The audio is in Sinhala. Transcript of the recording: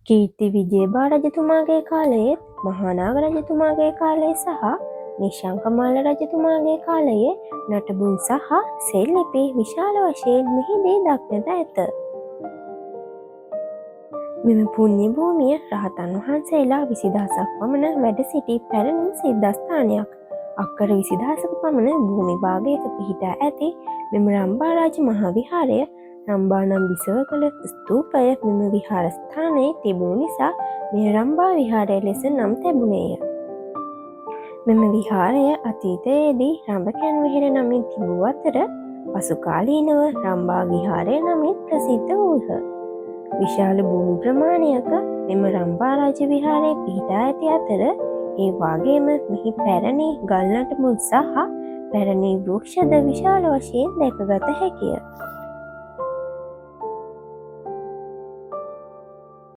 කීර්ති විජේබා රජතුමාගේ කාලයේත් මහානාග රජතුමාගේ කාලයේ සහ නිශංකමාල රජතුමාගේ කාලයේ නටබුන් සහ සෙල්ලිපි විශාල වශයෙන් මෙහිදී දක්නට ඇත. මෙම පුණ්‍ය භූමිය රහතන් වහන්සේලා 20000ක් පමණ වැඩ සිටි පැරණි සිද්ධාස්ථානයක්. අක්කර 20000ක පමණ භූමි භාගයක පිහිටා ඇති මෙම රම්බාරාජ මහා විහාරය රම්බා නම් බිසව කළ ස්තූපය මෙම විහාරස්ථානයේ තිබුණු නිසා මෙය රම්බා විහාරය ලෙස නම් තැබුණේය. මෙම විහාරය අතීතයේදී රඹකැන් වෙහෙර නමින් තිබූ අතර පසු කාලීනව රම්බා විහාරය නමින් ප්‍රසිද්ධ වූහ. විශාල භූමි ප්‍රමාණයක මෙම රම්බා රාජ විහාරයේ පිහිටා ඇති අතර ඒ වාගේම මෙහි පැරණි ගල් නටබුන් සහ පැරණි වෘක්ෂද විශාල වශයෙන් දැකගත හැකිය.